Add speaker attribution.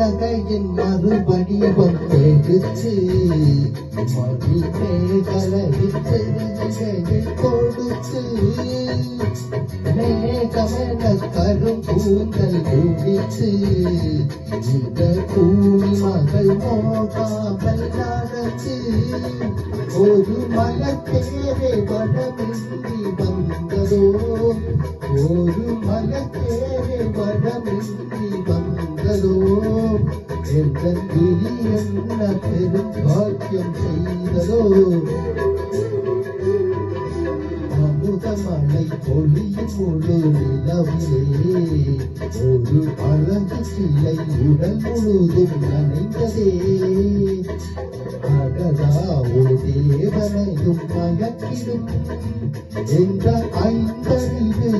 Speaker 1: புன்னகையின் மறுபடிவம் எடுத்து மணி மேகலையில் செல்கைகள் கொடுத்து மேகமென கரும்பூந்தல் குடித்து இந்த கூலி மகள் மோகாமல் நடத்து ஒரு மலத்தேரை வடமின்றி வந்ததோ ஒரு மலத்தேரை வடமின்றி வந்ததோ என்ற கிளி என்ன பெரும் பாக்கியம் செய்ததோ அமுதமலை பொழியும் முழு நிலவிலே ஒரு அழகு சிலை உடல் முழுதும் நனைந்ததே அடடா ஒரு தேவனையும் மயக்கிடும் என்ற ஐந்தறிவு